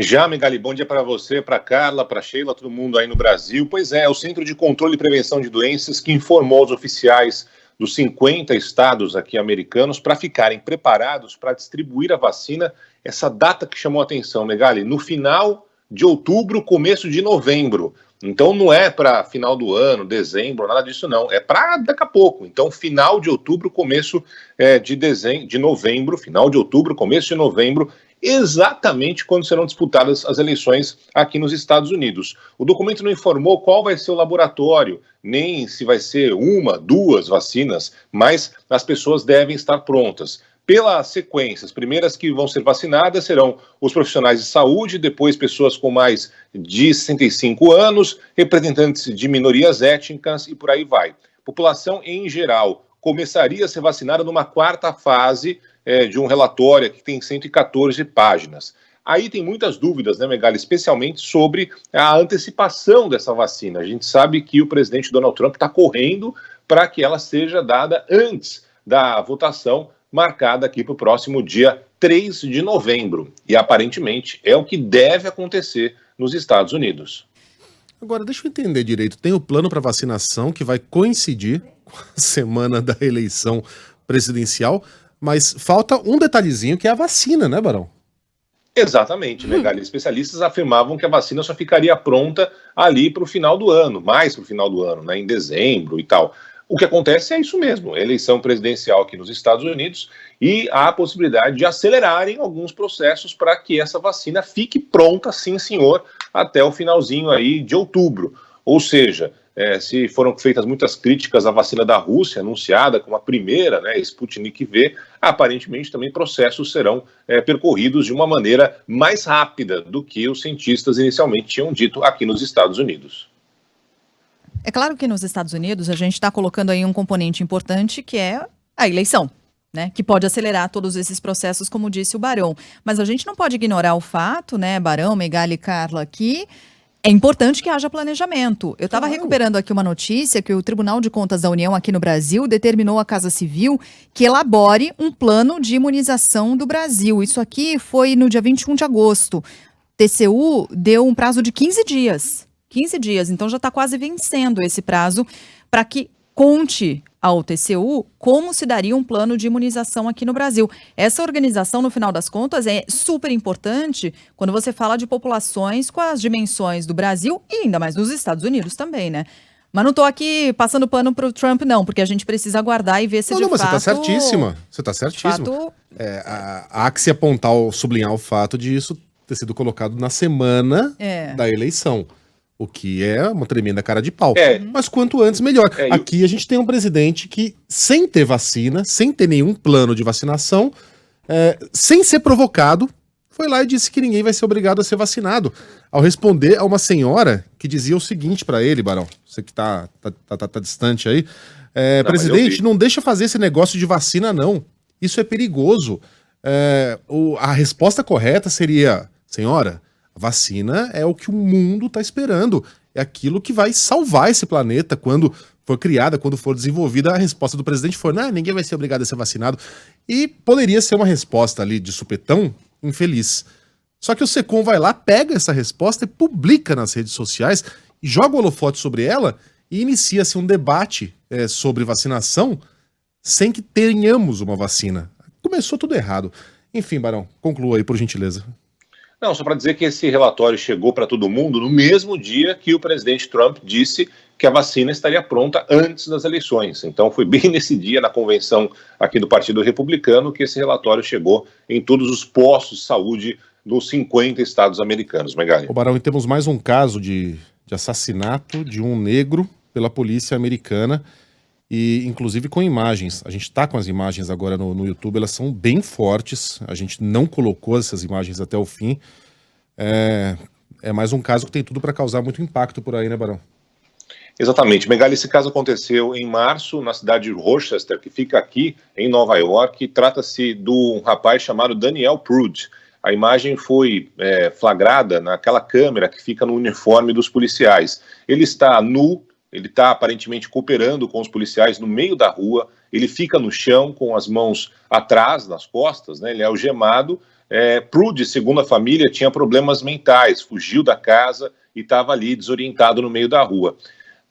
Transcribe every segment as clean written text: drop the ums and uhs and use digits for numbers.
Já, Megali, bom dia para você, para Carla, para Sheila, todo mundo aí no Brasil. Pois é, o Centro de Controle e Prevenção de Doenças que informou os oficiais dos 50 estados aqui americanos para ficarem preparados para distribuir a vacina. Essa data que chamou a atenção, Megali, no final de outubro, começo de novembro. Então não é para final do ano, dezembro, nada disso não. É para daqui a pouco. Então final de outubro, começo de novembro, final de outubro, começo de novembro, exatamente quando serão disputadas as eleições aqui nos Estados Unidos. O documento não informou qual vai ser o laboratório, nem se vai ser uma, duas vacinas, mas as pessoas devem estar prontas. Pela sequência, as primeiras que vão ser vacinadas serão os profissionais de saúde, depois pessoas com mais de 65 anos, representantes de minorias étnicas e por aí vai. População em geral começaria a ser vacinada numa quarta fase de um relatório que tem 114 páginas. Aí tem muitas dúvidas, né, Megali, especialmente sobre a antecipação dessa vacina. A gente sabe que o presidente Donald Trump está correndo para que ela seja dada antes da votação marcada aqui para o próximo dia 3 de novembro. E aparentemente é o que deve acontecer nos Estados Unidos. Agora, deixa eu entender direito. Tem o plano para vacinação que vai coincidir com a semana da eleição presidencial, mas falta um detalhezinho que é a vacina, né, Barão? Exatamente, Megali. Especialistas afirmavam que a vacina só ficaria pronta ali para o final do ano, mais para o final do ano, né, em dezembro e tal. O que acontece é isso mesmo, eleição presidencial aqui nos Estados Unidos e há a possibilidade de acelerarem alguns processos para que essa vacina fique pronta, sim senhor, até o finalzinho aí de outubro. Ou seja, se foram feitas muitas críticas à vacina da Rússia, anunciada como a primeira, né, Sputnik V, aparentemente também processos serão percorridos de uma maneira mais rápida do que os cientistas inicialmente tinham dito aqui nos Estados Unidos. É claro que nos Estados Unidos a gente está colocando aí um componente importante que é a eleição, né? Que pode acelerar todos esses processos, como disse o Barão. Mas a gente não pode ignorar o fato, né, Barão, Megali e Carla, que é importante que haja planejamento. Eu estava recuperando aqui uma notícia que o Tribunal de Contas da União aqui no Brasil determinou à Casa Civil que elabore um plano de imunização do Brasil. Isso aqui foi no dia 21 de agosto. TCU deu um prazo de 15 dias. 15 dias, então já está quase vencendo esse prazo para que conte ao TCU como se daria um plano de imunização aqui no Brasil. Essa organização, no final das contas, é super importante quando você fala de populações com as dimensões do Brasil e ainda mais dos Estados Unidos também, né? Mas não estou aqui passando pano para o Trump, não, porque a gente precisa aguardar e ver se de fato... Não, mas você está certíssima. Você está certíssima. Fato... Há que se apontar, sublinhar o fato de isso ter sido colocado na semana da eleição. O que é uma tremenda cara de pau. Mas quanto antes, melhor. Aqui a gente tem um presidente que, sem ter vacina, sem ter nenhum plano de vacinação, sem ser provocado, foi lá e disse que ninguém vai ser obrigado a ser vacinado. Ao responder a uma senhora que dizia o seguinte para ele, Barão, você que tá distante aí, presidente, não deixa fazer esse negócio de vacina, não. Isso é perigoso. A resposta correta seria, senhora... A vacina é o que o mundo está esperando. É aquilo que vai salvar esse planeta quando for criada, quando for desenvolvida. A resposta do presidente foi, não, ninguém vai ser obrigado a ser vacinado. E poderia ser uma resposta ali de supetão infeliz. Só que o SECOM vai lá, pega essa resposta e publica nas redes sociais, e joga o holofote sobre ela e inicia-se um debate sobre vacinação sem que tenhamos uma vacina. Começou tudo errado. Enfim, Barão, conclua aí, por gentileza. Não, só para dizer que esse relatório chegou para todo mundo no mesmo dia que o presidente Trump disse que a vacina estaria pronta antes das eleições. Então foi bem nesse dia, na convenção aqui do Partido Republicano, que esse relatório chegou em todos os postos de saúde dos 50 estados americanos, Megali. Ô Barão, e temos mais um caso de assassinato de um negro pela polícia americana, e inclusive com imagens. A gente está com as imagens agora no YouTube, elas são bem fortes, a gente não colocou essas imagens até o fim. É mais um caso que tem tudo para causar muito impacto por aí, né, Barão? Exatamente, Megali, esse caso aconteceu em março, na cidade de Rochester, que fica aqui em Nova York. Trata-se de um rapaz chamado Daniel Prude. A imagem foi flagrada naquela câmera que fica no uniforme dos policiais. Ele está nu, ele está aparentemente cooperando com os policiais no meio da rua, ele fica no chão com as mãos atrás, nas costas, né? Ele é algemado, Prude, segundo a família, tinha problemas mentais, fugiu da casa e estava ali desorientado no meio da rua.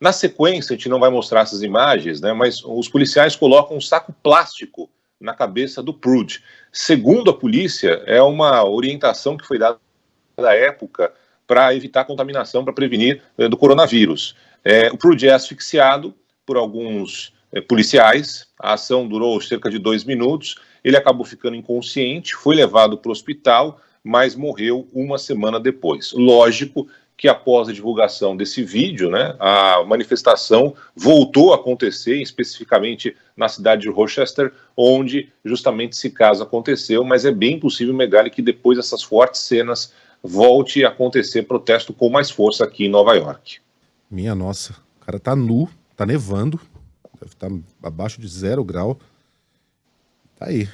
Na sequência, a gente não vai mostrar essas imagens, né, mas os policiais colocam um saco plástico na cabeça do Prude. Segundo a polícia, é uma orientação que foi dada na época para evitar contaminação, para prevenir do coronavírus. O Prude é asfixiado por alguns policiais, a ação durou cerca de 2 minutos, ele acabou ficando inconsciente, foi levado para o hospital, mas morreu 1 semana depois. Lógico que após a divulgação desse vídeo, né, a manifestação voltou a acontecer, especificamente na cidade de Rochester, onde justamente esse caso aconteceu, mas é bem possível, Megali, que depois dessas fortes cenas volte a acontecer protesto com mais força aqui em Nova York. Minha nossa, o cara tá nu, tá nevando, deve estar abaixo de 0 grau. Tá aí,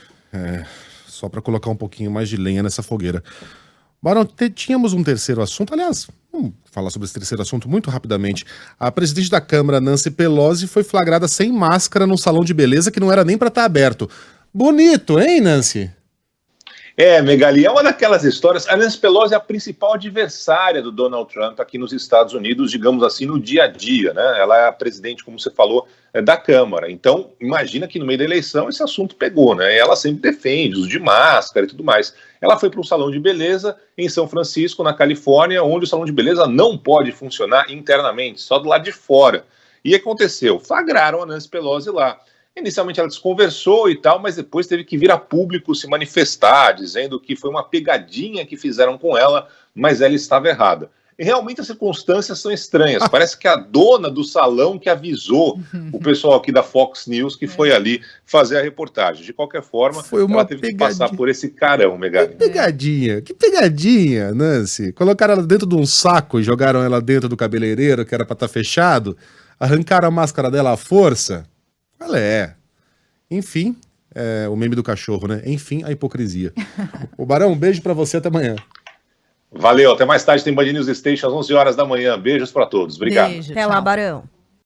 só para colocar um pouquinho mais de lenha nessa fogueira. Barão, tínhamos um terceiro assunto, aliás, vamos falar sobre esse terceiro assunto muito rapidamente. A presidente da Câmara, Nancy Pelosi, foi flagrada sem máscara num salão de beleza que não era nem para estar aberto. Bonito, hein, Nancy? Megali, é uma daquelas histórias. A Nancy Pelosi é a principal adversária do Donald Trump aqui nos Estados Unidos, digamos assim, no dia a dia, né? Ela é a presidente, como você falou, da Câmara. Então, imagina que no meio da eleição esse assunto pegou, né? Ela sempre defende uso de máscara e tudo mais. Ela foi para um salão de beleza em São Francisco, na Califórnia, onde o salão de beleza não pode funcionar internamente, só do lado de fora. E aconteceu, flagraram a Nancy Pelosi lá. Inicialmente ela desconversou e tal, mas depois teve que vir a público se manifestar, dizendo que foi uma pegadinha que fizeram com ela, mas ela estava errada. E realmente as circunstâncias são estranhas. Parece que a dona do salão que avisou o pessoal aqui da Fox News que foi ali fazer a reportagem. De qualquer forma, ela teve que passar por esse carão, Megali. Que pegadinha, Nancy. Colocaram ela dentro de um saco e jogaram ela dentro do cabeleireiro, que era para estar fechado, arrancaram a máscara dela à força. Enfim, o meme do cachorro, né? Enfim, a hipocrisia. O Barão, um beijo pra você, até amanhã. Valeu, até mais tarde, tem Band News Station às 11 horas da manhã. Beijos pra todos, obrigado. Beijo, até lá, Barão.